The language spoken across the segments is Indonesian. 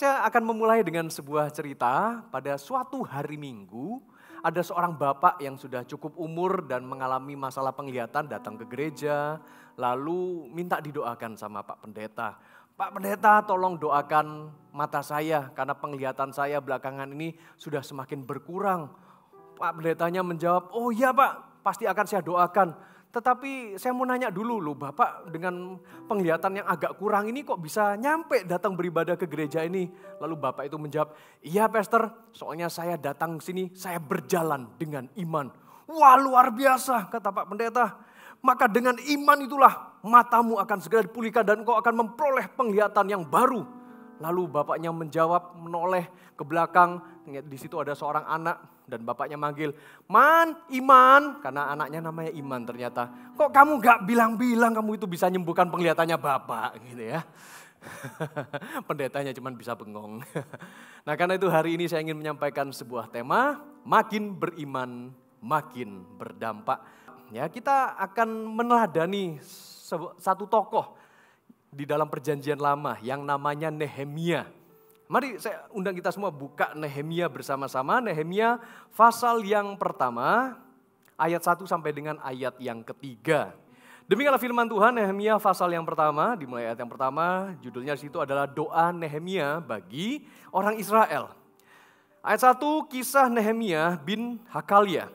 saya akan memulai dengan sebuah cerita. Pada suatu hari Minggu, ada seorang bapak yang sudah cukup umur dan mengalami masalah penglihatan datang ke gereja, lalu minta didoakan sama Pak Pendeta. Pak Pendeta, tolong doakan mata saya karena penglihatan saya belakangan ini sudah semakin berkurang. Pak Pendetanya menjawab, oh iya Pak, pasti akan saya doakan. Tetapi saya mau nanya dulu loh, Bapak dengan penglihatan yang agak kurang ini kok bisa nyampe datang beribadah ke gereja ini? Lalu Bapak itu menjawab, iya Pastor, soalnya saya datang sini, saya berjalan dengan iman. Wah luar biasa, kata Pak Pendeta. Maka dengan iman itulah matamu akan segera dipulihkan dan kau akan memperoleh penglihatan yang baru. Lalu bapaknya menjawab, menoleh ke belakang, di situ ada seorang anak dan bapaknya manggil, Man, Iman, karena anaknya namanya Iman ternyata. Kok kamu gak bilang-bilang kamu itu bisa nyembuhkan penglihatannya bapak gitu ya. Pendetanya cuma bisa bengong. Nah karena itu hari ini saya ingin menyampaikan sebuah tema, makin beriman, makin berdampak. Ya, kita akan meneladani satu tokoh di dalam perjanjian lama yang namanya Nehemia. Mari saya undang kita semua buka Nehemia bersama-sama. Nehemia pasal yang pertama, ayat 1 sampai dengan ayat yang ketiga. Demikianlah firman Tuhan, Nehemia pasal yang pertama, dimulai ayat yang pertama, judulnya di situ adalah doa Nehemia bagi orang Israel. Ayat 1, kisah Nehemia bin Hakalia.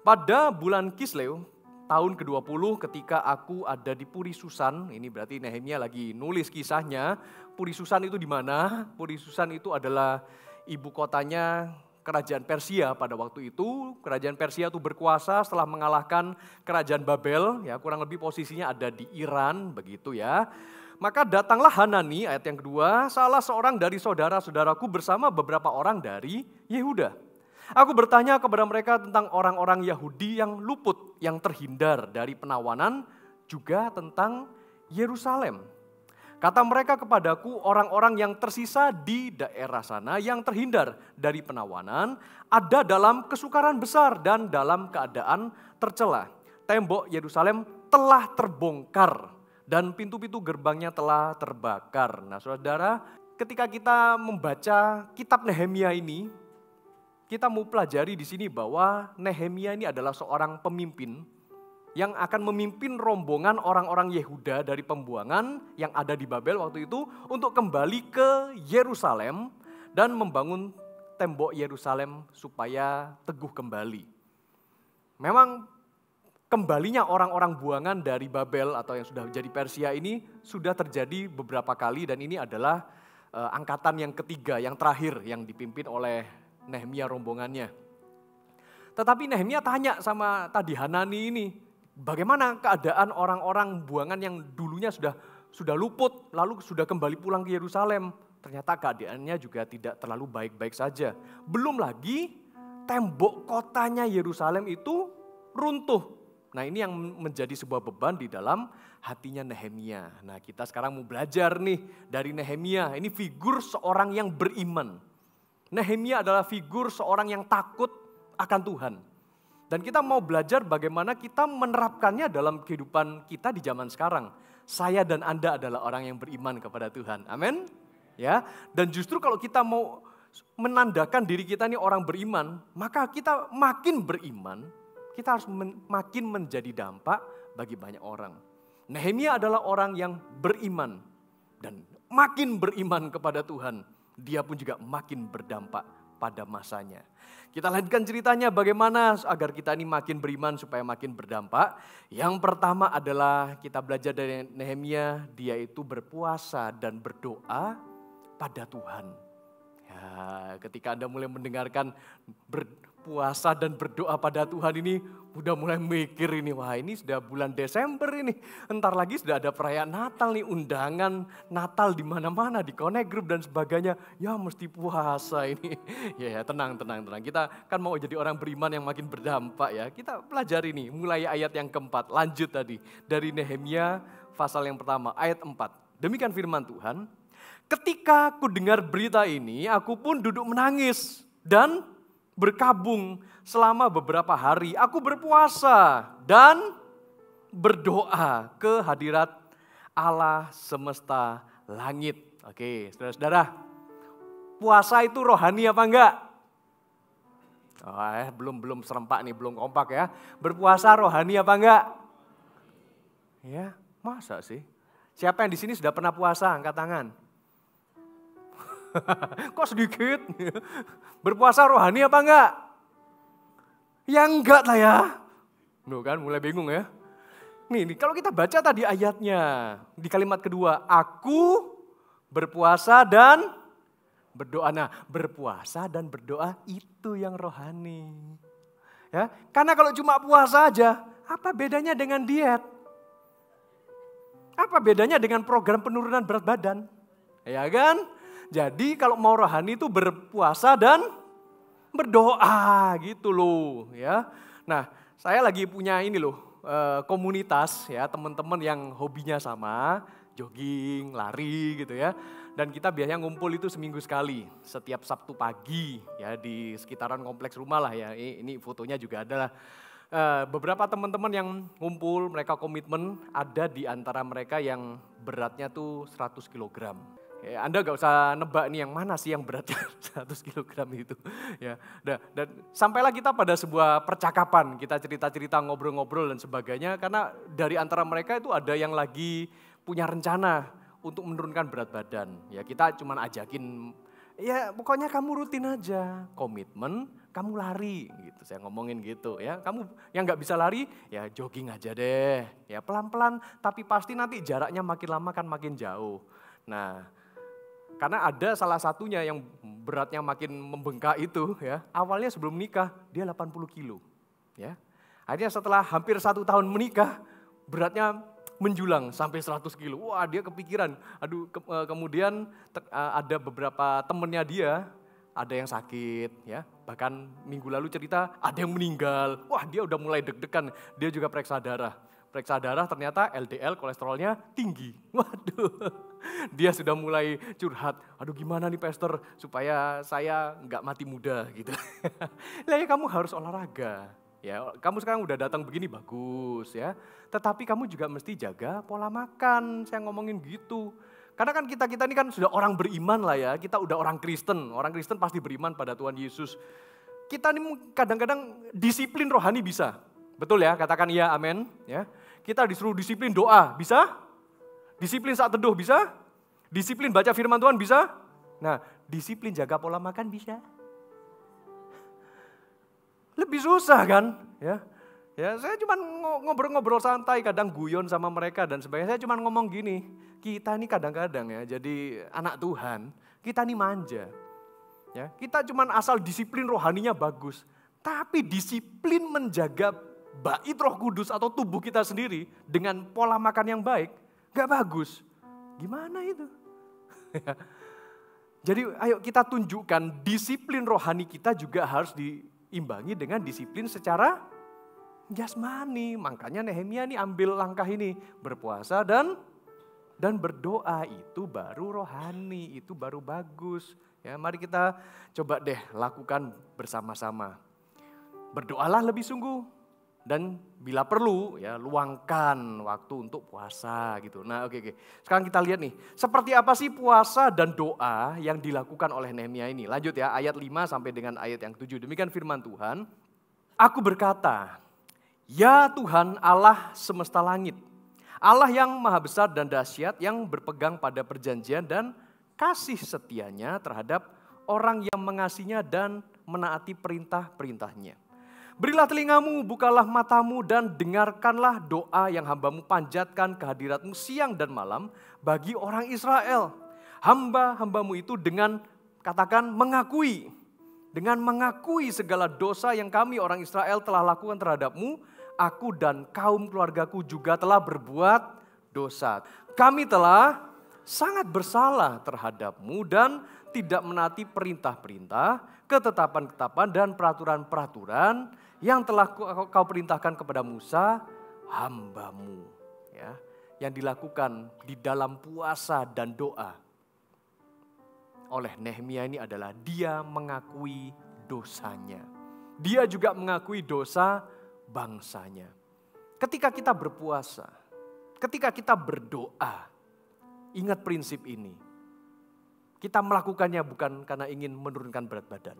Pada bulan Kislew, tahun ke-20 ketika aku ada di Puri Susan, ini berarti Nehemia lagi nulis kisahnya. Puri Susan itu di mana? Puri Susan itu adalah ibu kotanya kerajaan Persia pada waktu itu. Kerajaan Persia itu berkuasa setelah mengalahkan kerajaan Babel, ya kurang lebih posisinya ada di Iran begitu ya. Maka datanglah Hanani, ayat yang kedua, salah seorang dari saudara-saudaraku bersama beberapa orang dari Yehuda. Aku bertanya kepada mereka tentang orang-orang Yahudi yang luput, yang terhindar dari penawanan, juga tentang Yerusalem. Kata mereka kepadaku, orang-orang yang tersisa di daerah sana yang terhindar dari penawanan, ada dalam kesukaran besar dan dalam keadaan tercela. Tembok Yerusalem telah terbongkar dan pintu-pintu gerbangnya telah terbakar. Nah saudara, ketika kita membaca kitab Nehemia ini, kita mau pelajari di sini bahwa Nehemia ini adalah seorang pemimpin yang akan memimpin rombongan orang-orang Yehuda dari pembuangan yang ada di Babel waktu itu untuk kembali ke Yerusalem dan membangun tembok Yerusalem supaya teguh kembali. Memang kembalinya orang-orang buangan dari Babel atau yang sudah menjadi Persia ini sudah terjadi beberapa kali dan ini adalah angkatan yang ketiga, yang terakhir yang dipimpin oleh Nehemia rombongannya. Tetapi Nehemia tanya sama tadi Hanani ini, bagaimana keadaan orang-orang buangan yang dulunya sudah luput, lalu sudah kembali pulang ke Yerusalem. Ternyata keadaannya juga tidak terlalu baik-baik saja. Belum lagi tembok kotanya Yerusalem itu runtuh. Nah ini yang menjadi sebuah beban di dalam hatinya Nehemia. Nah kita sekarang mau belajar nih dari Nehemia, ini figur seorang yang beriman. Nehemia adalah figur seorang yang takut akan Tuhan. Dan kita mau belajar bagaimana kita menerapkannya dalam kehidupan kita di zaman sekarang. Saya dan Anda adalah orang yang beriman kepada Tuhan. Amin. Ya. Dan justru kalau kita mau menandakan diri kita ini orang beriman, maka kita makin beriman, kita harus makin menjadi dampak bagi banyak orang. Nehemia adalah orang yang beriman dan makin beriman kepada Tuhan. Dia pun juga makin berdampak pada masanya. Kita lanjutkan ceritanya bagaimana agar kita ini makin beriman supaya makin berdampak. Yang pertama adalah kita belajar dari Nehemia, dia itu berpuasa dan berdoa pada Tuhan. Ya, ketika Anda mulai mendengarkan berpuasa dan berdoa pada Tuhan ini, udah mulai mikir ini, wah ini sudah bulan Desember ini. Entar lagi sudah ada perayaan Natal nih, undangan Natal di mana-mana, di Connect Group dan sebagainya. Ya mesti puasa ini. Ya tenang. Kita kan mau jadi orang beriman yang makin berdampak ya. Kita pelajari nih, mulai ayat yang keempat, lanjut tadi. Dari Nehemia pasal yang pertama, ayat 4. Demikian firman Tuhan, ketika ku dengar berita ini, aku pun duduk menangis dan berkabung selama beberapa hari. Aku berpuasa dan berdoa ke hadirat Allah semesta langit. Oke, saudara-saudara, puasa itu rohani apa enggak? Belum serempak nih, belum kompak ya. Berpuasa rohani apa enggak? Ya, masa sih? Siapa yang di sini sudah pernah puasa? Angkat tangan. Kok sedikit? Berpuasa rohani apa enggak? Ya enggak lah ya. Loh kan, mulai bingung ya. Nih, kalau kita baca tadi ayatnya, di kalimat kedua, aku berpuasa dan berdoa. Nah, berpuasa dan berdoa itu yang rohani. Ya, karena kalau cuma puasa aja, apa bedanya dengan diet? Apa bedanya dengan program penurunan berat badan? Ya kan? Jadi kalau mau rohani itu berpuasa dan berdoa gitu loh, ya. Nah, saya lagi punya ini loh, komunitas ya, teman-teman yang hobinya sama, jogging, lari gitu ya. Dan kita biasanya ngumpul itu seminggu sekali, setiap Sabtu pagi ya di sekitaran kompleks rumah lah ya. Ini fotonya juga ada lah. Beberapa teman-teman yang ngumpul, mereka komitmen, ada di antara mereka yang beratnya tuh 100 kilogram. Ya, Anda gak usah nebak nih yang mana sih yang beratnya 100 kilogram itu. Ya, dan sampailah kita pada sebuah percakapan, kita cerita-cerita, ngobrol-ngobrol dan sebagainya. Karena dari antara mereka itu ada yang lagi punya rencana untuk menurunkan berat badan. Ya kita cuman ajakin, ya pokoknya kamu rutin aja, komitmen, kamu lari gitu. Saya ngomongin gitu ya, kamu yang gak bisa lari ya jogging aja deh. Ya pelan-pelan tapi pasti nanti jaraknya makin lama kan makin jauh. Nah, karena ada salah satunya yang beratnya makin membengkak itu ya, awalnya sebelum menikah dia 80 kilo. Ya. Akhirnya setelah hampir 1 tahun menikah, beratnya menjulang sampai 100 kilo. Wah dia kepikiran, kemudian ada beberapa temennya dia, ada yang sakit ya, bahkan minggu lalu cerita ada yang meninggal. Wah dia udah mulai deg-degan, dia juga periksa darah. Periksa darah ternyata LDL kolesterolnya tinggi. Waduh, dia sudah mulai curhat. Aduh gimana nih pastor supaya saya nggak mati muda gitu. Lah ya kamu harus olahraga. Ya, kamu sekarang udah datang begini bagus ya. Tetapi kamu juga mesti jaga pola makan. Saya ngomongin gitu. Karena kan kita ini kan sudah orang beriman lah ya. Kita udah orang Kristen. Orang Kristen pasti beriman pada Tuhan Yesus. Kita ini kadang-kadang disiplin rohani bisa. Betul ya? Katakan iya, amin. Ya. Kita disuruh disiplin doa, bisa? Disiplin saat teduh, bisa? Disiplin baca firman Tuhan, bisa? Nah, disiplin jaga pola makan, bisa? Lebih susah kan? Ya, saya cuma ngobrol-ngobrol santai, kadang guyon sama mereka dan sebagainya. Saya cuma ngomong gini, kita ini kadang-kadang ya, jadi anak Tuhan, kita ini manja. Ya, kita cuma asal disiplin rohaninya bagus, tapi disiplin menjaga bait Roh Kudus atau tubuh kita sendiri dengan pola makan yang baik, gak bagus. Gimana itu? Jadi ayo kita tunjukkan disiplin rohani kita juga harus diimbangi dengan disiplin secara jasmani. Makanya Nehemia nih ambil langkah ini, berpuasa dan berdoa itu baru rohani, itu baru bagus. Ya, mari kita coba deh lakukan bersama-sama. Berdoalah lebih sungguh. Dan bila perlu ya luangkan waktu untuk puasa gitu. Nah oke. Sekarang kita lihat nih, seperti apa sih puasa dan doa yang dilakukan oleh Nehemia ini. Lanjut ya, ayat 5 sampai dengan ayat yang 7. Demikian firman Tuhan. Aku berkata, ya Tuhan Allah semesta langit, Allah yang maha besar dan dahsyat, yang berpegang pada perjanjian dan kasih setianya terhadap orang yang mengasihinya dan menaati perintah-perintahnya. Berilah telingamu, bukalah matamu dan dengarkanlah doa yang hambamu panjatkan kehadiratmu siang dan malam bagi orang Israel. Hamba-hambamu itu dengan katakan mengakui. Dengan mengakui segala dosa yang kami orang Israel telah lakukan terhadapmu, aku dan kaum keluargaku juga telah berbuat dosa. Kami telah sangat bersalah terhadapmu dan tidak menaati perintah-perintah, ketetapan-ketetapan dan peraturan-peraturan yang telah kau perintahkan kepada Musa, hambamu. Ya, yang dilakukan di dalam puasa dan doa oleh Nehemia ini adalah dia mengakui dosanya. Dia juga mengakui dosa bangsanya. Ketika kita berpuasa, ketika kita berdoa, ingat prinsip ini. Kita melakukannya bukan karena ingin menurunkan berat badan.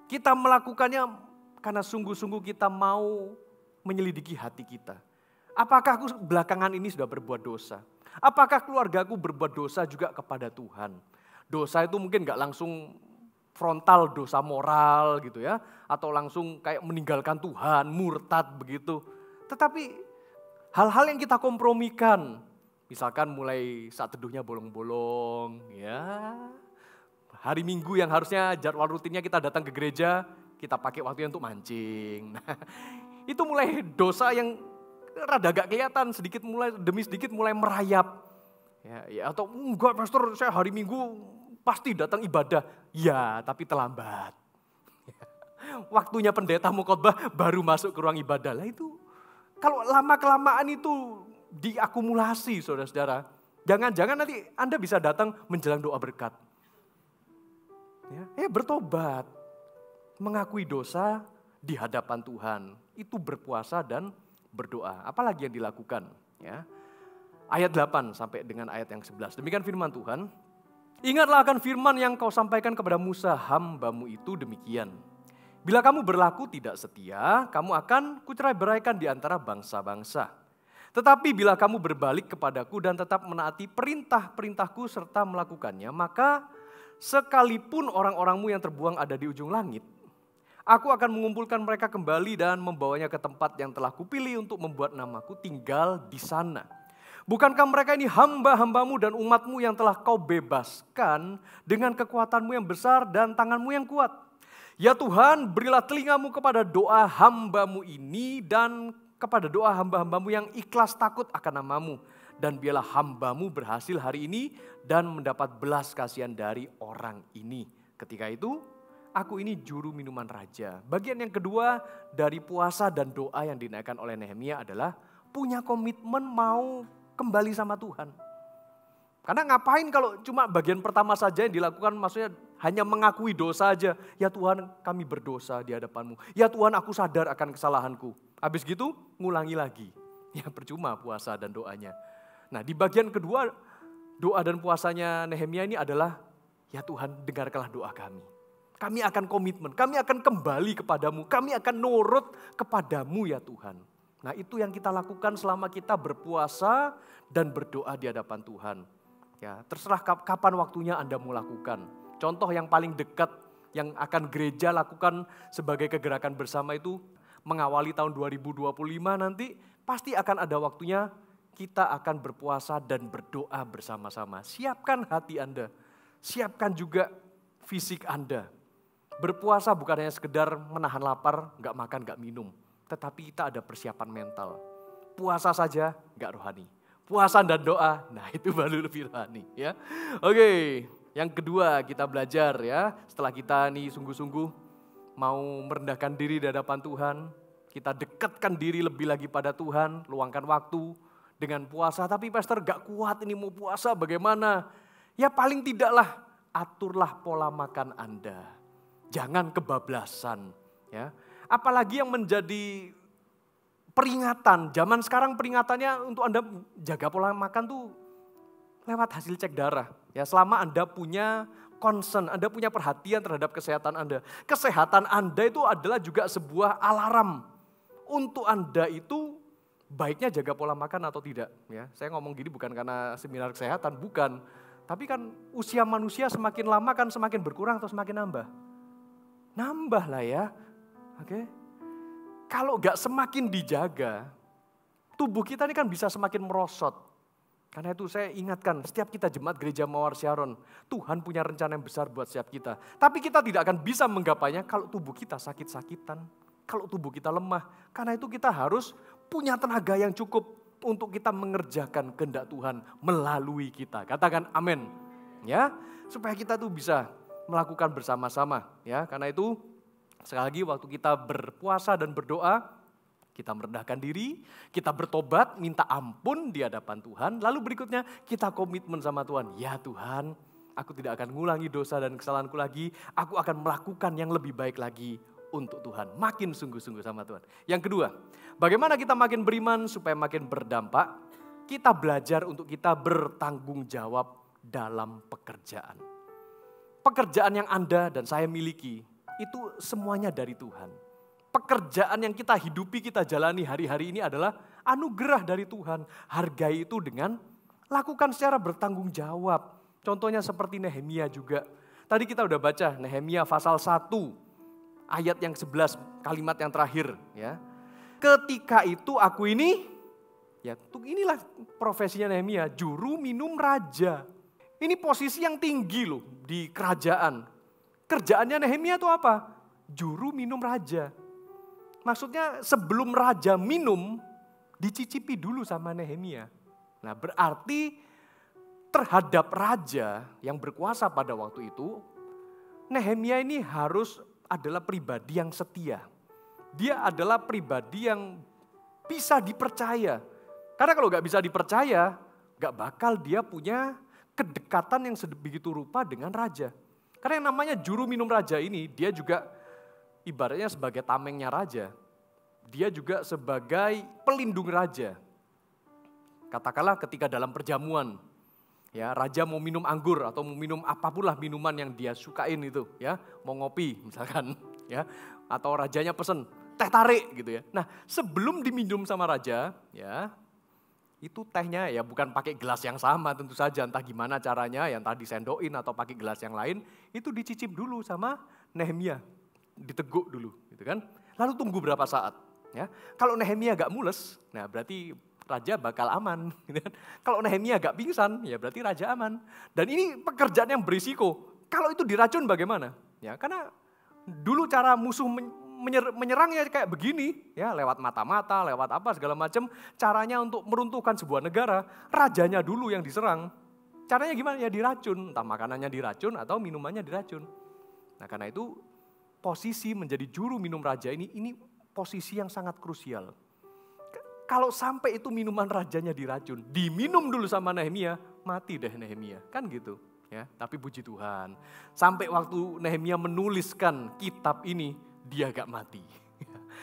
Kita melakukannya karena sungguh-sungguh kita mau menyelidiki hati kita. Apakah aku belakangan ini sudah berbuat dosa? Apakah keluargaku berbuat dosa juga kepada Tuhan? Dosa itu mungkin gak langsung frontal dosa moral gitu ya. Atau langsung kayak meninggalkan Tuhan, murtad begitu. Tetapi hal-hal yang kita kompromikan. Misalkan mulai saat teduhnya bolong-bolong, ya. Hari Minggu yang harusnya jadwal rutinnya kita datang ke gereja, kita pakai waktunya untuk mancing. Nah, itu mulai dosa yang rada gak kelihatan, sedikit mulai demi sedikit mulai merayap. Ya, atau enggak pastor, saya hari Minggu pasti datang ibadah. Ya, tapi terlambat. Waktunya pendeta mau khotbah baru masuk ke ruang ibadah. Lah itu kalau lama-kelamaan itu diakumulasi saudara-saudara. Jangan-jangan nanti Anda bisa datang menjelang doa berkat. Ya, bertobat. Mengakui dosa di hadapan Tuhan. Itu berpuasa dan berdoa. Apalagi yang dilakukan. Ya. Ayat 8 sampai dengan ayat yang 11. Demikian firman Tuhan. Ingatlah akan firman yang kau sampaikan kepada Musa, hambamu itu demikian. Bila kamu berlaku tidak setia, kamu akan kucerai-beraikan di antara bangsa-bangsa. Tetapi bila kamu berbalik kepadaku dan tetap menaati perintah-perintahku serta melakukannya, maka sekalipun orang-orangmu yang terbuang ada di ujung langit, aku akan mengumpulkan mereka kembali dan membawanya ke tempat yang telah kupilih untuk membuat namaku tinggal di sana. Bukankah mereka ini hamba-hambamu dan umatmu yang telah kau bebaskan dengan kekuatanmu yang besar dan tanganmu yang kuat? Ya Tuhan, berilah telingamu kepada doa hambamu ini dan kepada doa hamba-hambamu yang ikhlas takut akan namamu. Dan biarlah hambamu berhasil hari ini dan mendapat belas kasihan dari orang ini. Ketika itu, aku ini juru minuman raja. Bagian yang kedua dari puasa dan doa yang dinaikkan oleh Nehemia adalah punya komitmen mau kembali sama Tuhan. Karena ngapain kalau cuma bagian pertama saja yang dilakukan, maksudnya hanya mengakui dosa aja. Ya Tuhan, kami berdosa di hadapan-Mu. Ya Tuhan, aku sadar akan kesalahanku. Habis gitu ngulangi lagi. Ya percuma puasa dan doanya. Nah di bagian kedua doa dan puasanya Nehemia ini adalah, ya Tuhan dengarkanlah doa kami. Kami akan komitmen, kami akan kembali kepadamu, kami akan nurut kepadamu ya Tuhan. Nah itu yang kita lakukan selama kita berpuasa dan berdoa di hadapan Tuhan. Ya terserah kapan waktunya Anda mau lakukan. Contoh yang paling dekat yang akan gereja lakukan sebagai kegerakan bersama itu, mengawali tahun 2025 nanti pasti akan ada waktunya kita akan berpuasa dan berdoa bersama-sama. Siapkan hati Anda, siapkan juga fisik Anda. Berpuasa bukan hanya sekedar menahan lapar, gak makan, gak minum. Tetapi kita ada persiapan mental. Puasa saja gak rohani. Puasa dan doa, nah itu baru lebih rohani. Ya. Oke, yang kedua kita belajar ya. Setelah kita nih sungguh-sungguh mau merendahkan diri di hadapan Tuhan, kita dekatkan diri lebih lagi pada Tuhan, luangkan waktu dengan puasa. Tapi pastor gak kuat ini mau puasa bagaimana? Ya paling tidaklah aturlah pola makan Anda. Jangan kebablasan. Ya. Apalagi yang menjadi peringatan, zaman sekarang peringatannya untuk Anda jaga pola makan tuh lewat hasil cek darah. Ya, selama Anda punya concern, Anda punya perhatian terhadap kesehatan Anda. Kesehatan Anda itu adalah juga sebuah alarm untuk Anda itu baiknya jaga pola makan atau tidak. Ya, saya ngomong gini bukan karena seminar kesehatan, bukan. Tapi kan usia manusia semakin lama kan semakin berkurang atau semakin nambah? Nambah lah ya. Oke. Kalau gak semakin dijaga, tubuh kita ini kan bisa semakin merosot. Karena itu saya ingatkan, setiap kita jemaat gereja Mawar Syaron, Tuhan punya rencana yang besar buat setiap kita. Tapi kita tidak akan bisa menggapainya kalau tubuh kita sakit-sakitan, kalau tubuh kita lemah. Karena itu kita harus punya tenaga yang cukup untuk kita mengerjakan kehendak Tuhan melalui kita. Katakan amin. Ya, supaya kita tuh bisa melakukan bersama-sama. Ya, karena itu sekali lagi waktu kita berpuasa dan berdoa, kita merendahkan diri, kita bertobat, minta ampun di hadapan Tuhan. Lalu berikutnya kita komitmen sama Tuhan. Ya Tuhan, aku tidak akan ngulangi dosa dan kesalahanku lagi. Aku akan melakukan yang lebih baik lagi untuk Tuhan. Makin sungguh-sungguh sama Tuhan. Yang kedua, bagaimana kita makin beriman supaya makin berdampak? Kita belajar untuk kita bertanggung jawab dalam pekerjaan. pekerjaan yang Anda dan saya miliki, itu semuanya dari Tuhan. Pekerjaan yang kita hidupi, kita jalani hari-hari ini adalah anugerah dari Tuhan. Hargai itu dengan lakukan secara bertanggung jawab. Contohnya seperti Nehemia juga. Tadi kita udah baca Nehemia pasal 1, ayat yang 11, kalimat yang terakhir. Ya. Ketika itu aku ini, ya inilah profesinya Nehemia, juru minum raja. Ini posisi yang tinggi loh di kerajaan. Kerjaannya Nehemia itu apa? Juru minum raja. Maksudnya sebelum raja minum, dicicipi dulu sama Nehemia. Nah berarti terhadap raja yang berkuasa pada waktu itu, Nehemia ini harus adalah pribadi yang setia. Dia adalah pribadi yang bisa dipercaya. Karena kalau gak bisa dipercaya, gak bakal dia punya kedekatan yang begitu rupa dengan raja. Karena yang namanya juru minum raja ini, dia juga ibaratnya sebagai tamengnya raja. Dia juga sebagai pelindung raja. Katakanlah ketika dalam perjamuan, ya raja mau minum anggur atau mau minum apapun lah minuman yang dia sukain itu, ya mau ngopi misalkan, ya atau rajanya pesen teh tarik gitu ya. Nah sebelum diminum sama raja, ya itu tehnya ya bukan pakai gelas yang sama tentu saja, entah gimana caranya yang tadi sendokin atau pakai gelas yang lain, itu dicicip dulu sama Nehemia, diteguk dulu gitu kan. Lalu tunggu berapa saat. Ya, kalau Nehemia gak mules, nah berarti raja bakal aman. Gitu kan. Kalau Nehemia gak pingsan, ya berarti raja aman. Dan ini pekerjaan yang berisiko. Kalau itu diracun bagaimana? Ya, karena dulu cara musuh menyerangnya kayak begini, ya lewat mata-mata, lewat apa segala macam. Caranya untuk meruntuhkan sebuah negara, rajanya dulu yang diserang. Caranya gimana? Ya diracun, entah makanannya diracun atau minumannya diracun. Nah karena itu posisi menjadi juru minum raja ini posisi yang sangat krusial. Kalau sampai itu minuman rajanya diracun, diminum dulu sama Nehemia, mati deh Nehemia, kan gitu. Ya, tapi puji Tuhan, sampai waktu Nehemia menuliskan kitab ini, dia gak mati.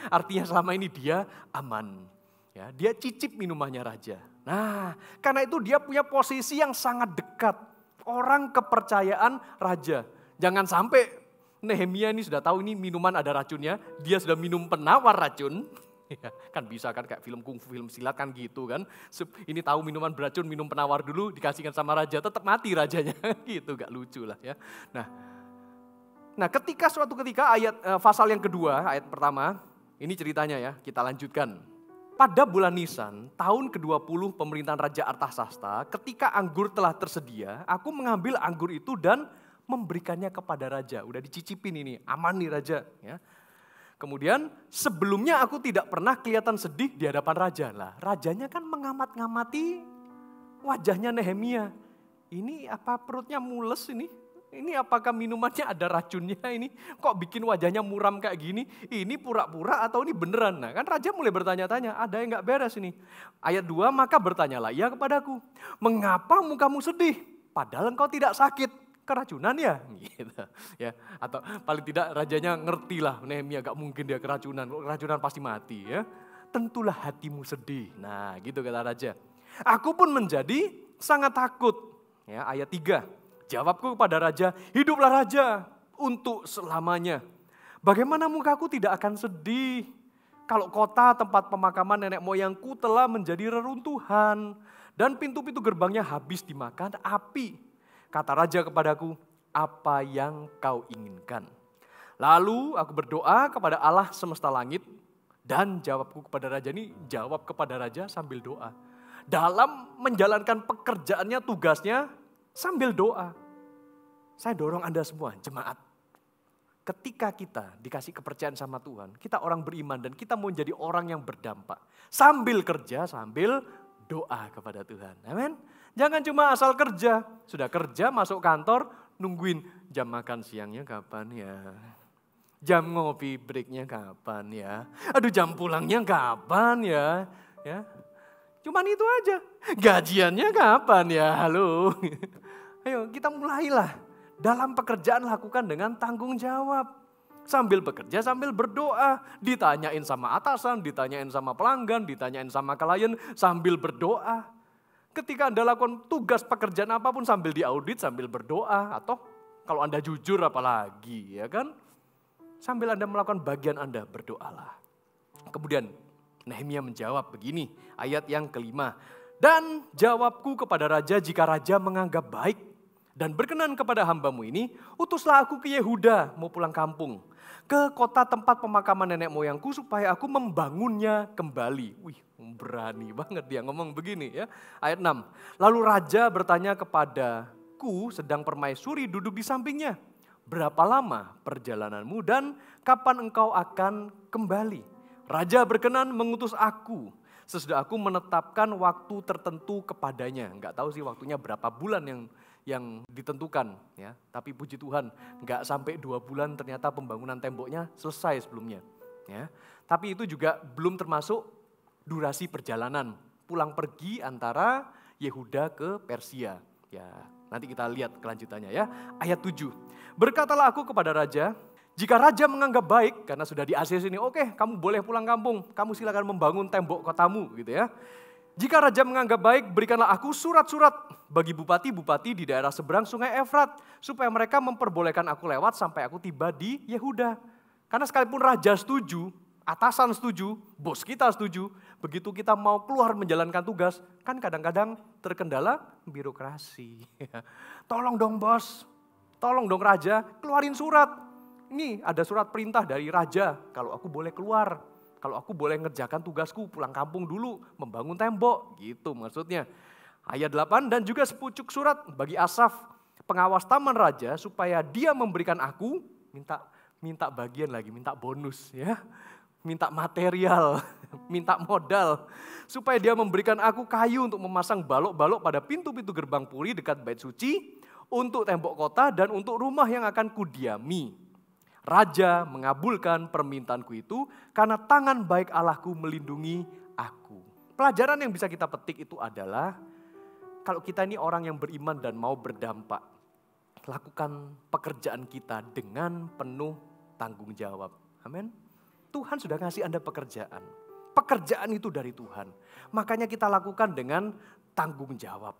Artinya selama ini dia aman. Ya, dia cicip minumannya raja. Nah, karena itu dia punya posisi yang sangat dekat, orang kepercayaan raja. Jangan sampai Nehemia ini sudah tahu ini minuman ada racunnya, dia sudah minum penawar racun, ya, kan bisa kan kayak film kungfu, film silat kan gitu kan. Ini tahu minuman beracun, minum penawar dulu, dikasihkan sama raja, tetap mati rajanya, gitu gak lucu lah ya. Nah suatu ketika ayat pasal yang kedua, ayat pertama, ini ceritanya ya, kita lanjutkan. Pada bulan Nisan, tahun ke-20 pemerintahan Raja Artasasta, ketika anggur telah tersedia, aku mengambil anggur itu dan memberikannya kepada raja. Udah dicicipin ini, aman nih raja. Ya. Kemudian sebelumnya aku tidak pernah kelihatan sedih di hadapan raja. Lah, rajanya kan mengamat-ngamati wajahnya Nehemia. Ini apa perutnya mules ini? Ini apakah minumannya ada racunnya ini? Kok bikin wajahnya muram kayak gini? Ini pura-pura atau ini beneran? Nah kan raja mulai bertanya-tanya, ada yang gak beres ini. Ayat 2, maka bertanyalah ia kepadaku, mengapa mukamu sedih? Padahal engkau tidak sakit. Keracunan ya, gitu ya. Atau paling tidak rajanya ngerti lah, Nehemia gak mungkin dia keracunan pasti mati ya. Tentulah hatimu sedih. Nah, gitu kata raja. Aku pun menjadi sangat takut. Ya, ayat 3. Jawabku kepada raja, hiduplah raja untuk selamanya. Bagaimana mukaku tidak akan sedih kalau kota tempat pemakaman nenek moyangku telah menjadi reruntuhan dan pintu-pintu gerbangnya habis dimakan api. Kata raja kepadaku, apa yang kau inginkan? Lalu aku berdoa kepada Allah semesta langit dan jawabku kepada raja ini, jawab kepada raja sambil doa. Dalam menjalankan pekerjaannya, tugasnya sambil doa. Saya dorong Anda semua, jemaat. Ketika kita dikasih kepercayaan sama Tuhan, kita orang beriman dan kita mau jadi orang yang berdampak. Sambil kerja, sambil doa kepada Tuhan. Amin. Jangan cuma asal kerja. Sudah kerja, masuk kantor, nungguin jam makan siangnya kapan ya. Jam ngopi breaknya kapan ya. Aduh jam pulangnya kapan ya. Ya. Cuman itu aja. Gajiannya kapan ya, halo. Ayo kita mulailah. Dalam pekerjaan lakukan dengan tanggung jawab. Sambil bekerja, sambil berdoa. Ditanyain sama atasan, ditanyain sama pelanggan, ditanyain sama klien, sambil berdoa. Ketika Anda lakukan tugas pekerjaan apapun sambil diaudit, sambil berdoa. Atau Kalau Anda jujur apalagi, ya kan? Sambil Anda melakukan bagian Anda, berdoalah. Kemudian Nehemia menjawab begini, ayat yang kelima. Dan jawabku kepada raja, jika raja menganggap baik dan berkenan kepada hambamu ini, utuslah aku ke Yehuda, mau pulang kampung, ke kota tempat pemakaman nenek moyangku supaya aku membangunnya kembali. Wih, berani banget dia ngomong begini ya. Ayat 6. Lalu raja bertanya kepadaku, sedang permaisuri duduk di sampingnya, berapa lama perjalananmu dan kapan engkau akan kembali? Raja berkenan mengutus aku, sesudah aku menetapkan waktu tertentu kepadanya. Enggak tahu sih waktunya berapa bulan yang ditentukan, ya. Tapi puji Tuhan, enggak sampai 2 bulan ternyata pembangunan temboknya selesai sebelumnya. Ya. Tapi itu juga belum termasuk durasi perjalanan, pulang pergi antara Yehuda ke Persia. Ya, nanti kita lihat kelanjutannya ya. Ayat 7, berkatalah aku kepada raja, jika raja menganggap baik, karena sudah di ACC ini, oke, kamu boleh pulang kampung, kamu silakan membangun tembok kotamu gitu ya. Jika raja menganggap baik, berikanlah aku surat-surat bagi bupati-bupati di daerah seberang sungai Efrat, supaya mereka memperbolehkan aku lewat sampai aku tiba di Yehuda. Karena sekalipun raja setuju, atasan setuju, bos kita setuju, begitu kita mau keluar menjalankan tugas, kan kadang-kadang terkendala birokrasi. Tolong dong bos, tolong dong raja, keluarin surat. Ini ada surat perintah dari raja, kalau aku boleh keluar, kalau aku boleh ngerjakan tugasku, pulang kampung dulu, membangun tembok, gitu maksudnya. Ayat 8, dan juga sepucuk surat bagi Asaf, pengawas taman raja, supaya dia memberikan aku, minta bagian lagi, minta bonus ya, minta material, minta modal, supaya dia memberikan aku kayu untuk memasang balok-balok pada pintu-pintu gerbang puri dekat bait suci, untuk tembok kota dan untuk rumah yang akan kudiami. Raja mengabulkan permintaanku itu karena tangan baik Allahku melindungi aku. Pelajaran yang bisa kita petik itu adalah kalau kita ini orang yang beriman dan mau berdampak, lakukan pekerjaan kita dengan penuh tanggung jawab. Amin. Tuhan sudah ngasih Anda pekerjaan. Pekerjaan itu dari Tuhan. Makanya kita lakukan dengan tanggung jawab.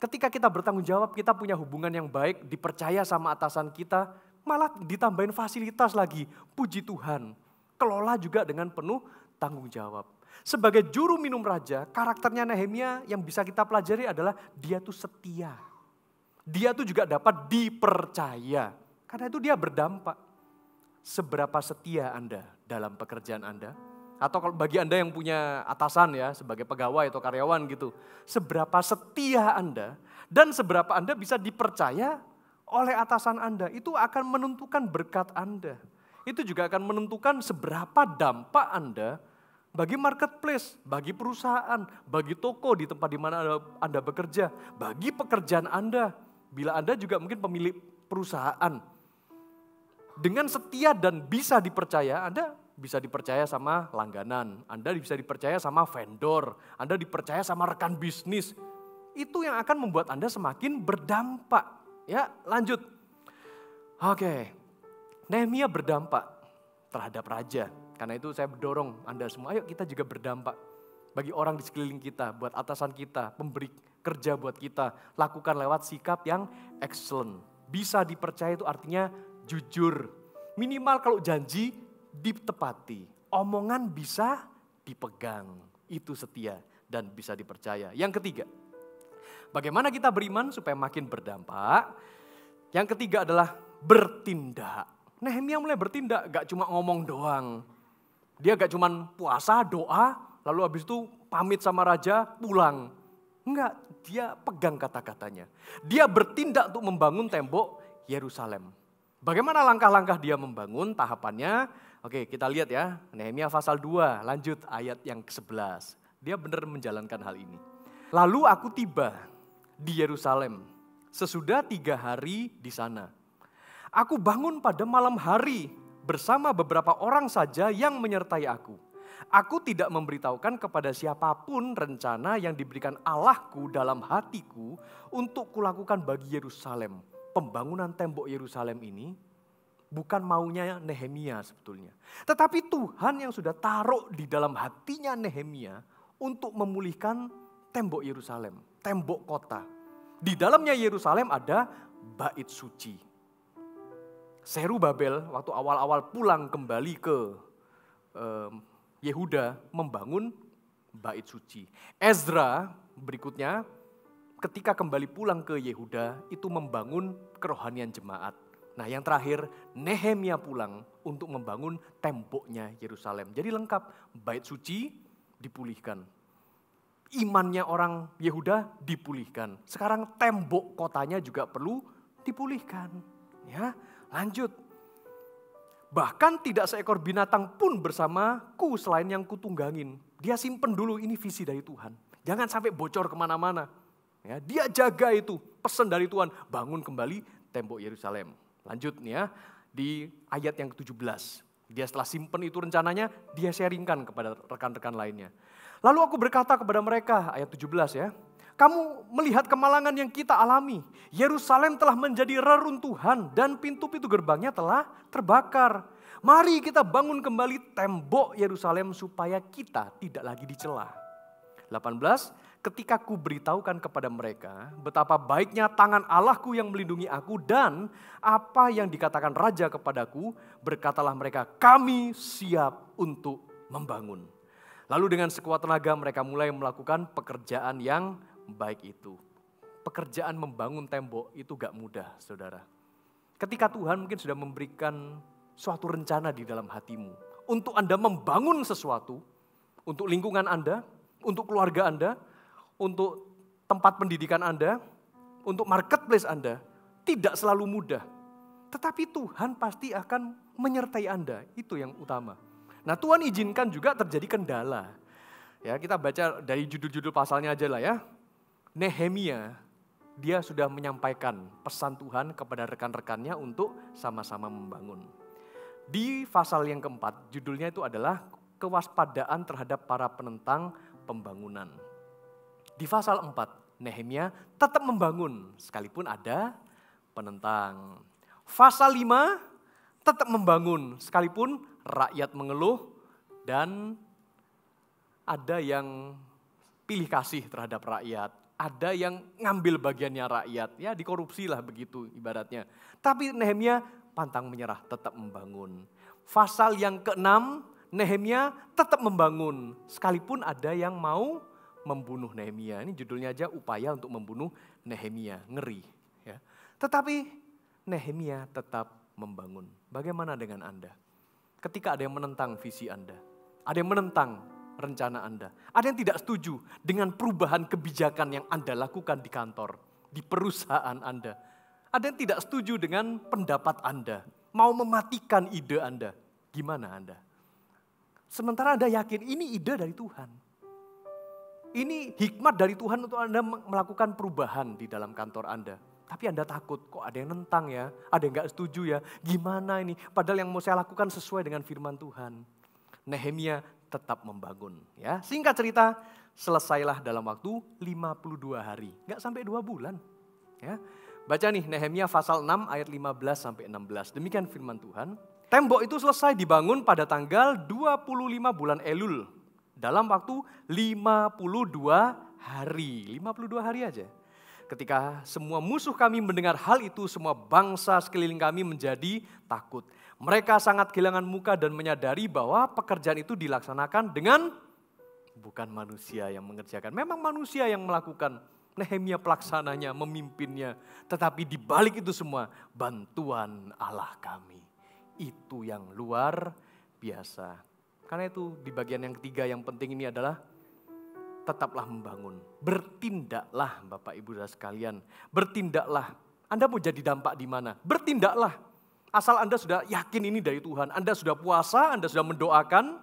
Ketika kita bertanggung jawab, kita punya hubungan yang baik, dipercaya sama atasan kita, malah ditambahin fasilitas lagi, puji Tuhan. Kelola juga dengan penuh tanggung jawab. Sebagai juru minum raja, karakternya Nehemia yang bisa kita pelajari adalah dia tuh setia. Dia tuh juga dapat dipercaya. Karena itu dia berdampak. Seberapa setia Anda dalam pekerjaan Anda? Atau kalau bagi Anda yang punya atasan ya, sebagai pegawai atau karyawan gitu. Seberapa setia Anda dan seberapa Anda bisa dipercaya oleh atasan Anda, itu akan menentukan berkat Anda. Itu juga akan menentukan seberapa dampak Anda bagi marketplace, bagi perusahaan, bagi toko di tempat di mana Anda bekerja, bagi pekerjaan Anda. Bila Anda juga mungkin pemilik perusahaan, dengan setia dan bisa dipercaya, Anda bisa dipercaya sama langganan, Anda bisa dipercaya sama vendor, Anda dipercaya sama rekan bisnis. Itu yang akan membuat Anda semakin berdampak. Ya, lanjut. Oke, Nehemia berdampak terhadap raja. Karena itu saya mendorong Anda semua, ayo kita juga berdampak bagi orang di sekeliling kita, buat atasan kita, pemberi kerja buat kita. Lakukan lewat sikap yang excellent. Bisa dipercaya itu artinya jujur. Minimal kalau janji ditepati. Omongan bisa dipegang. Itu setia dan bisa dipercaya. Yang ketiga, bagaimana kita beriman supaya makin berdampak? Yang ketiga adalah bertindak. Nehemia mulai bertindak, gak cuma ngomong doang. Dia gak cuma puasa, doa, lalu habis itu pamit sama raja, pulang. Enggak, dia pegang kata-katanya. Dia bertindak untuk membangun tembok Yerusalem. Bagaimana langkah-langkah dia membangun, tahapannya? Oke, kita lihat ya, Nehemia pasal 2, lanjut ayat yang ke-11. Dia benar menjalankan hal ini. Lalu aku tiba di Yerusalem sesudah 3 hari di sana. Aku bangun pada malam hari bersama beberapa orang saja yang menyertai aku. Aku tidak memberitahukan kepada siapapun rencana yang diberikan Allahku dalam hatiku untuk kulakukan bagi Yerusalem. Pembangunan tembok Yerusalem ini bukan maunya Nehemia sebetulnya. Tetapi Tuhan yang sudah taruh di dalam hatinya Nehemia untuk memulihkan tembok Yerusalem, tembok kota. Di dalamnya Yerusalem ada bait suci. Zerubabel waktu awal-awal pulang kembali ke Yehuda membangun bait suci. Ezra berikutnya ketika kembali pulang ke Yehuda itu membangun kerohanian jemaat. Nah yang terakhir Nehemia pulang untuk membangun temboknya Yerusalem. Jadi lengkap, bait suci dipulihkan. Imannya orang Yehuda dipulihkan. Sekarang tembok kotanya juga perlu dipulihkan. Ya, lanjut. Bahkan tidak seekor binatang pun bersamaku selain yang kutunggangin. Dia simpen dulu, ini visi dari Tuhan. Jangan sampai bocor kemana-mana. Ya, dia jaga itu, pesan dari Tuhan. Bangun kembali tembok Yerusalem. Lanjut nih ya, di ayat yang ke-17. Dia setelah simpen itu rencananya, dia sharingkan kepada rekan-rekan lainnya. Lalu aku berkata kepada mereka, ayat 17 ya. Kamu melihat kemalangan yang kita alami. Yerusalem telah menjadi reruntuhan dan pintu-pintu gerbangnya telah terbakar. Mari kita bangun kembali tembok Yerusalem supaya kita tidak lagi dicela. 18, ketika ku beritahukan kepada mereka betapa baiknya tangan Allahku yang melindungi aku dan apa yang dikatakan raja kepadaku, berkatalah mereka, kami siap untuk membangun. Lalu dengan sekuat tenaga mereka mulai melakukan pekerjaan yang baik itu. Pekerjaan membangun tembok itu gak mudah, saudara. Ketika Tuhan mungkin sudah memberikan suatu rencana di dalam hatimu untuk Anda membangun sesuatu, untuk lingkungan Anda, untuk keluarga Anda, untuk tempat pendidikan Anda, untuk marketplace Anda, tidak selalu mudah. Tetapi Tuhan pasti akan menyertai Anda, itu yang utama. Nah Tuhan izinkan juga terjadi kendala. Ya, kita baca dari judul-judul pasalnya aja lah ya. Nehemia, dia sudah menyampaikan pesan Tuhan kepada rekan-rekannya untuk sama-sama membangun. Di pasal yang keempat, judulnya itu adalah kewaspadaan terhadap para penentang pembangunan. Di pasal 4, Nehemia tetap membangun sekalipun ada penentang. Pasal 5, tetap membangun sekalipun rakyat mengeluh dan ada yang pilih kasih terhadap rakyat. Ada yang ngambil bagiannya rakyat, ya dikorupsi lah begitu ibaratnya. Tapi Nehemia pantang menyerah, tetap membangun. Pasal yang ke-6, Nehemia tetap membangun. Sekalipun ada yang mau membunuh Nehemia. Ini judulnya aja upaya untuk membunuh Nehemia, ngeri. Ya. Tetapi Nehemia tetap membangun. Bagaimana dengan Anda? Ketika ada yang menentang visi Anda, ada yang menentang rencana Anda. Ada yang tidak setuju dengan perubahan kebijakan yang Anda lakukan di kantor, di perusahaan Anda. Ada yang tidak setuju dengan pendapat Anda, mau mematikan ide Anda. Gimana Anda? Sementara Anda yakin ini ide dari Tuhan. Ini hikmat dari Tuhan untuk Anda melakukan perubahan di dalam kantor Anda. Tapi Anda takut, kok ada yang nentang ya, ada yang gak setuju ya. Gimana ini? Padahal yang mau saya lakukan sesuai dengan firman Tuhan. Nehemia tetap membangun. Ya, singkat cerita, selesailah dalam waktu 52 hari. Nggak sampai 2 bulan. Ya. Baca nih Nehemia pasal 6 ayat 15 sampai 16. Demikian firman Tuhan. Tembok itu selesai dibangun pada tanggal 25 bulan Elul. Dalam waktu 52 hari. 52 hari aja. Ketika semua musuh kami mendengar hal itu, semua bangsa sekeliling kami menjadi takut. Mereka sangat kehilangan muka dan menyadari bahwa pekerjaan itu dilaksanakan dengan bukan manusia yang mengerjakan. Memang manusia yang melakukan, Nehemia pelaksananya, memimpinnya. Tetapi di balik itu semua, bantuan Allah kami. Itu yang luar biasa. Karena itu di bagian yang ketiga yang penting ini adalah tetaplah membangun. Bertindaklah Bapak Ibu dan sekalian. Bertindaklah. Anda mau jadi dampak di mana? Bertindaklah. Asal Anda sudah yakin ini dari Tuhan. Anda sudah puasa, Anda sudah mendoakan.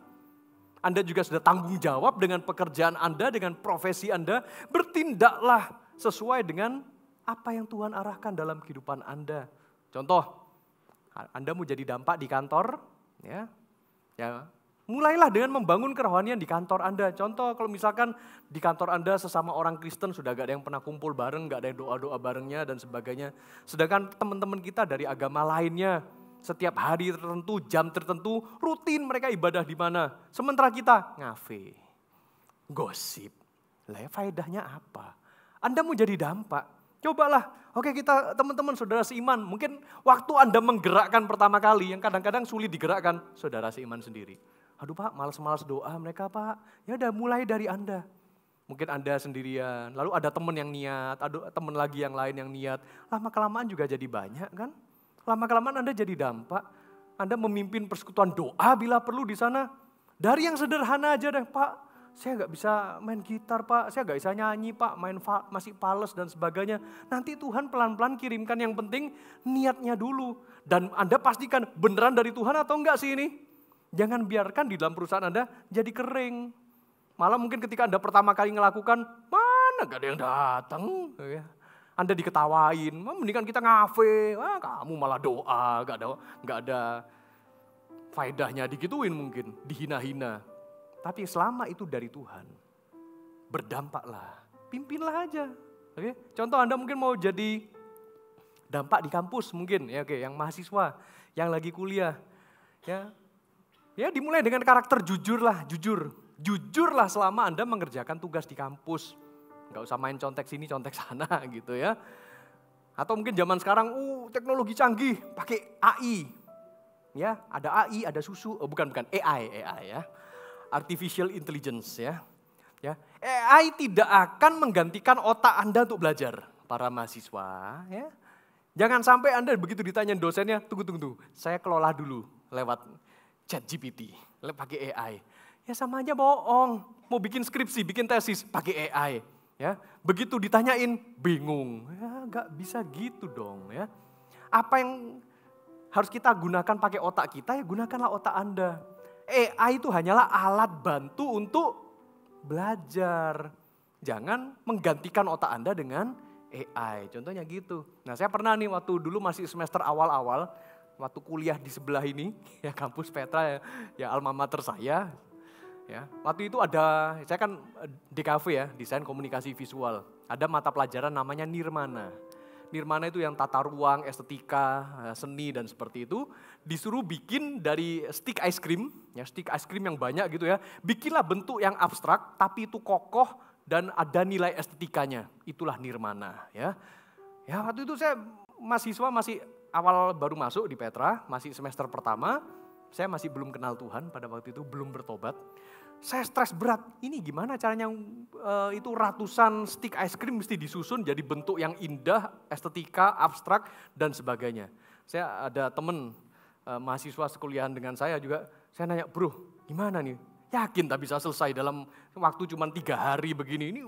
Anda juga sudah tanggung jawab dengan pekerjaan Anda, dengan profesi Anda. Bertindaklah sesuai dengan apa yang Tuhan arahkan dalam kehidupan Anda. Contoh, Anda mau jadi dampak di kantor. Ya, mulailah dengan membangun kerohanian di kantor Anda. Contoh kalau misalkan di kantor Anda sesama orang Kristen sudah gak ada yang pernah kumpul bareng, gak ada yang doa-doa barengnya dan sebagainya. Sedangkan teman-teman kita dari agama lainnya setiap hari tertentu, jam tertentu, rutin mereka ibadah di mana. Sementara kita ngafe, gosip. Lah faedahnya apa? Anda mau jadi dampak, Cobalah, oke kita teman-teman saudara seiman, mungkin waktu Anda menggerakkan pertama kali, yang kadang-kadang sulit digerakkan, saudara seiman sendiri. Aduh Pak, malas-malas doa mereka Pak, ya udah mulai dari Anda. Mungkin Anda sendirian, lalu ada teman yang niat, ada teman lagi yang lain yang niat. Lama-kelamaan juga jadi banyak kan. Lama-kelamaan Anda jadi dampak. Anda memimpin persekutuan doa bila perlu di sana. Dari yang sederhana aja deh, Pak, saya nggak bisa main gitar Pak, saya nggak bisa nyanyi Pak, masih pales dan sebagainya. Nanti Tuhan pelan-pelan kirimkan, yang penting niatnya dulu. Dan Anda pastikan beneran dari Tuhan atau enggak sih ini. Jangan biarkan di dalam perusahaan Anda jadi kering. Malah mungkin ketika Anda pertama kali ngelakukan, mana gak ada yang datang. Anda diketawain, mendingan kita ngafe, kamu malah doa, gak ada faedahnya, digituin mungkin, dihina-hina. Tapi selama itu dari Tuhan, berdampaklah, pimpinlah aja. Oke? Contoh Anda mungkin mau jadi dampak di kampus mungkin, ya oke, yang mahasiswa, yang lagi kuliah. Ya dimulai dengan karakter jujurlah selama Anda mengerjakan tugas di kampus. Nggak usah main contek sini, contek sana gitu ya. Atau mungkin zaman sekarang, teknologi canggih, pakai AI. Ya, ada AI, ada susu, bukan AI ya. Artificial intelligence ya. AI tidak akan menggantikan otak Anda untuk belajar, para mahasiswa. Ya. Jangan sampai Anda begitu ditanya dosennya, tunggu, saya kelola dulu lewat ChatGPT, pakai AI. Ya sama aja bohong, mau bikin skripsi, bikin tesis, pakai AI. Ya, begitu ditanyain, bingung. Ya gak bisa gitu dong ya. Apa yang harus kita gunakan pakai otak kita, ya gunakanlah otak Anda. AI itu hanyalah alat bantu untuk belajar. Jangan menggantikan otak Anda dengan AI, contohnya gitu. Nah saya pernah nih waktu dulu masih semester awal-awal, waktu kuliah di sebelah ini, ya kampus Petra ya alma mater saya. Ya, waktu itu saya kan DKV ya, desain komunikasi visual. Ada mata pelajaran namanya Nirmana. Nirmana itu yang tata ruang, estetika, seni dan seperti itu. Disuruh bikin dari stick ice cream, ya stick ice cream yang banyak gitu ya. Bikinlah bentuk yang abstrak tapi itu kokoh dan ada nilai estetikanya. Itulah Nirmana ya. Ya waktu itu saya mahasiswa masih awal baru masuk di Petra, masih semester pertama. Saya masih belum kenal Tuhan pada waktu itu, belum bertobat. Saya stres berat, ini gimana caranya itu ratusan stick ice cream mesti disusun jadi bentuk yang indah, estetika, abstrak, dan sebagainya. Saya ada teman mahasiswa sekuliahan dengan saya juga, saya nanya, bro gimana nih? Yakin tak bisa selesai dalam waktu cuma 3 hari begini, ini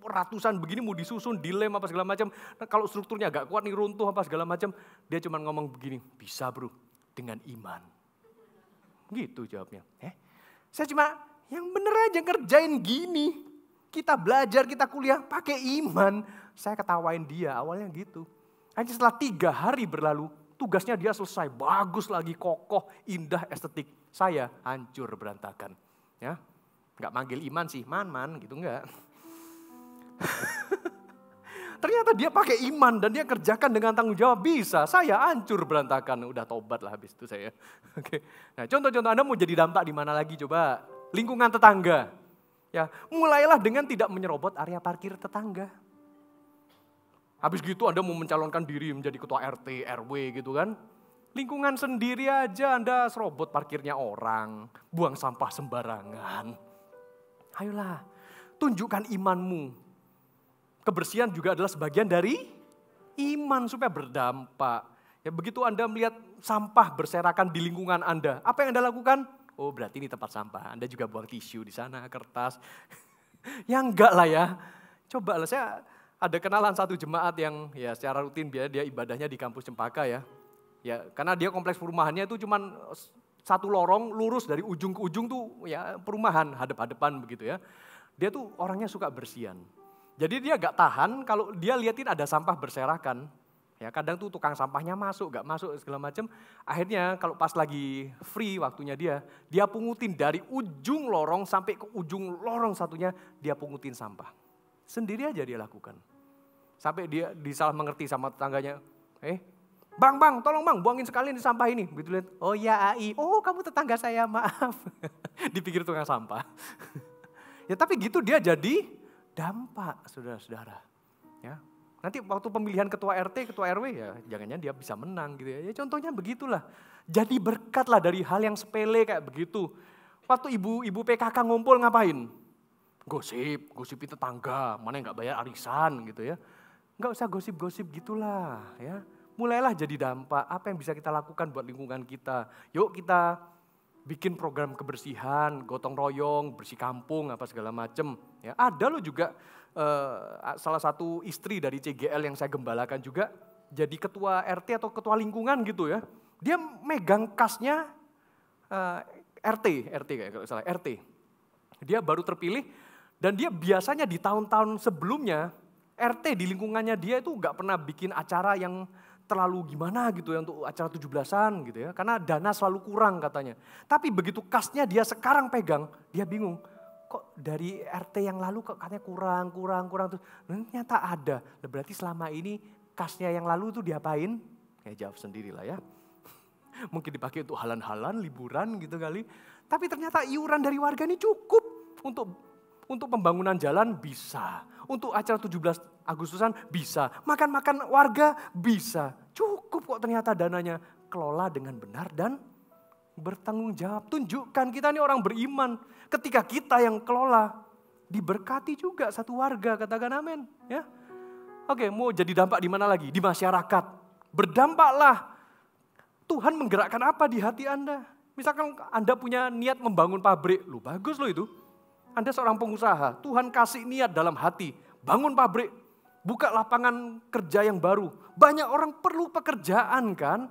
ratusan begini mau disusun, dilem apa segala macam. Nah, kalau strukturnya agak kuat nih runtuh apa segala macam, dia cuma ngomong begini, bisa bro, dengan iman. Gitu jawabnya. Saya cuma yang bener aja kerjain gini. Kita belajar, kita kuliah pakai iman. Saya ketawain dia awalnya gitu. Hanya setelah 3 hari berlalu, tugasnya dia selesai. Bagus lagi, kokoh, indah, estetik. Saya hancur berantakan. Ya, nggak manggil iman sih, man gitu enggak. Ternyata dia pakai iman dan dia kerjakan dengan tanggung jawab, bisa. Saya hancur berantakan, udah tobat lah habis itu saya. Oke. Nah, contoh-contoh Anda mau jadi dampak di mana lagi coba? Lingkungan tetangga. Ya, mulailah dengan tidak menyerobot area parkir tetangga. Habis gitu Anda mau mencalonkan diri menjadi ketua RT, RW gitu kan. Lingkungan sendiri aja Anda serobot parkirnya orang, buang sampah sembarangan. Ayolah, tunjukkan imanmu. Kebersihan juga adalah sebagian dari iman supaya berdampak. Ya begitu Anda melihat sampah berserakan di lingkungan Anda, apa yang Anda lakukan? Oh berarti ini tempat sampah. Anda juga buang tisu di sana, kertas. Ya enggak lah ya. Coba lah, saya ada kenalan satu jemaat yang ya secara rutin dia ibadahnya di kampus Cempaka ya. Ya karena dia kompleks perumahannya itu cuman satu lorong lurus dari ujung ke ujung tuh ya perumahan hadap-hadapan begitu ya. Dia tuh orangnya suka bersihan. Jadi dia gak tahan kalau dia liatin ada sampah berserakan. Ya kadang tuh tukang sampahnya masuk, gak masuk segala macam. Akhirnya kalau pas lagi free waktunya dia pungutin dari ujung lorong sampai ke ujung lorong satunya, dia pungutin sampah. Sendiri aja dia lakukan. Sampai dia disalah mengerti sama tetangganya. Bang, tolong bang, buangin sekalian di sampah ini. Begitu lihat, oh ya Ai, oh kamu tetangga saya, maaf. Dipikir tukang sampah. Ya tapi gitu dia jadi dampak, saudara-saudara. Ya, Nanti waktu pemilihan ketua RT, ketua RW ya jangan-jangan dia bisa menang gitu ya. Ya contohnya begitulah. Jadi berkatlah dari hal yang sepele kayak begitu. Waktu ibu PKK ngumpul ngapain? Gosipin tetangga, mana yang gak bayar arisan gitu ya. Gak usah gosip-gosip gitulah ya. Mulailah jadi dampak, apa yang bisa kita lakukan buat lingkungan kita. Yuk kita bikin program kebersihan, gotong royong, bersih kampung, apa segala macem. Ya, ada loh juga salah satu istri dari CGL yang saya gembalakan juga, jadi ketua RT atau ketua lingkungan gitu ya. Dia megang kasnya RT kayak kalau salah, RT. Dia baru terpilih dan dia biasanya di tahun-tahun sebelumnya RT di lingkungannya dia itu gak pernah bikin acara yang terlalu gimana gitu ya untuk acara 17-an gitu ya. Karena dana selalu kurang katanya. Tapi begitu kasnya dia sekarang pegang, dia bingung. Kok dari RT yang lalu kok katanya kurang. Terus ternyata ada. Berarti selama ini kasnya yang lalu itu diapain? Ya jawab sendirilah ya. Mungkin dipakai untuk halan-halan, liburan gitu kali. Tapi ternyata iuran dari warga ini cukup untuk pembangunan jalan bisa. Untuk acara 17 Agustusan bisa. Makan-makan warga bisa. Cukup kok ternyata dananya. Kelola dengan benar dan bertanggung jawab. Tunjukkan kita ini orang beriman. Ketika kita yang kelola, diberkati juga satu warga, katakan amin. Ya. Oke, mau jadi dampak di mana lagi? Di masyarakat. Berdampaklah. Tuhan menggerakkan apa di hati Anda? Misalkan Anda punya niat membangun pabrik, bagus loh itu. Anda seorang pengusaha, Tuhan kasih niat dalam hati, bangun pabrik, buka lapangan kerja yang baru. Banyak orang perlu pekerjaan kan?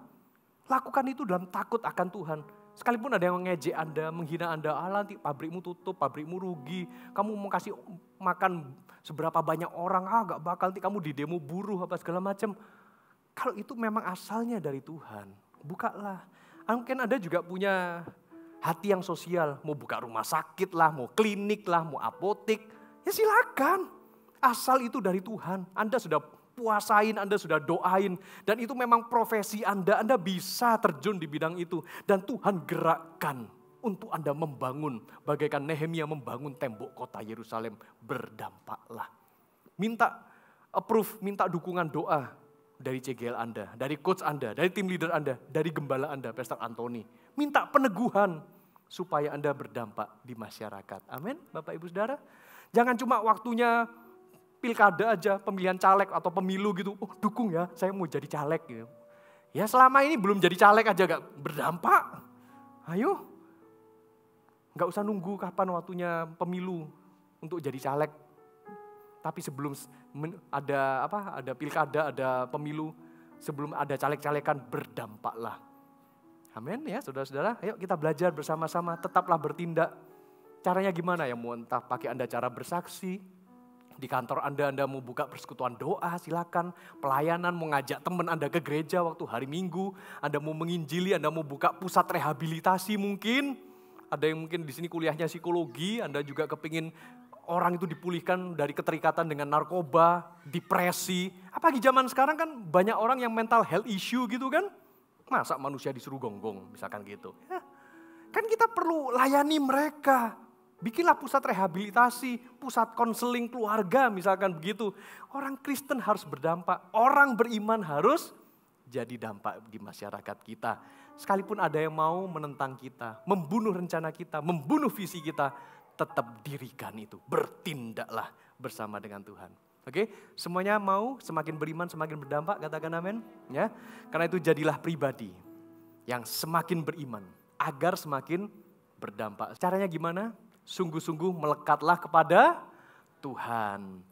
Lakukan itu dalam takut akan Tuhan. Sekalipun ada yang mengejek Anda, menghina Anda, nanti pabrikmu tutup, pabrikmu rugi, kamu mau kasih makan seberapa banyak orang, gak bakal nanti kamu di demo buruh apa segala macam. Kalau itu memang asalnya dari Tuhan, bukalah. Mungkin Anda juga punya hati yang sosial, mau buka rumah sakit lah, mau klinik lah, mau apotek, ya silakan. Asal itu dari Tuhan, Anda sudah puasain, Anda sudah doain, dan itu memang profesi Anda bisa terjun di bidang itu. Dan Tuhan gerakkan untuk Anda membangun, bagaikan Nehemia membangun tembok kota Yerusalem, berdampaklah. Minta approve, minta dukungan doa dari CGL Anda, dari coach Anda, dari tim leader Anda, dari gembala Anda, Pastor Anthony. Minta peneguhan supaya Anda berdampak di masyarakat. Amin, Bapak Ibu Saudara. Jangan cuma waktunya pilkada aja, pemilihan caleg atau pemilu gitu. Oh dukung ya, saya mau jadi caleg gitu. Ya selama ini belum jadi caleg aja gak berdampak. Ayo, gak usah nunggu kapan waktunya pemilu untuk jadi caleg. Tapi sebelum ada pilkada, ada pemilu, sebelum ada caleg-calegan, berdampaklah. Amin ya saudara-saudara, ayo kita belajar bersama-sama, tetaplah bertindak. Caranya gimana ya, mau entah pakai Anda cara bersaksi, di kantor Anda mau buka persekutuan doa, silakan. Pelayanan, mau ngajak teman Anda ke gereja waktu hari Minggu, Anda mau menginjili, Anda mau buka pusat rehabilitasi mungkin. Ada yang mungkin di sini kuliahnya psikologi, Anda juga kepingin orang itu dipulihkan dari keterikatan dengan narkoba, depresi. Apalagi zaman sekarang kan banyak orang yang mental health issue gitu kan. Masa manusia disuruh gonggong misalkan gitu. Ya, kan kita perlu layani mereka. Bikinlah pusat rehabilitasi, pusat konseling keluarga misalkan begitu. Orang Kristen harus berdampak, orang beriman harus jadi dampak di masyarakat kita. Sekalipun ada yang mau menentang kita, membunuh rencana kita, membunuh visi kita, tetap dirikan itu, bertindaklah bersama dengan Tuhan. Oke, semuanya mau semakin beriman, semakin berdampak, katakan amin. Ya, karena itu jadilah pribadi yang semakin beriman, agar semakin berdampak. Caranya gimana? Sungguh-sungguh melekatlah kepada Tuhan.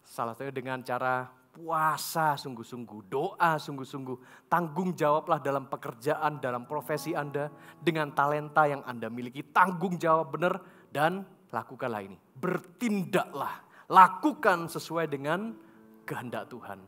Salah satunya dengan cara puasa sungguh-sungguh, doa sungguh-sungguh, tanggung jawablah dalam pekerjaan, dalam profesi Anda, dengan talenta yang Anda miliki, tanggung jawab benar. Dan lakukanlah ini, bertindaklah, lakukan sesuai dengan kehendak Tuhan.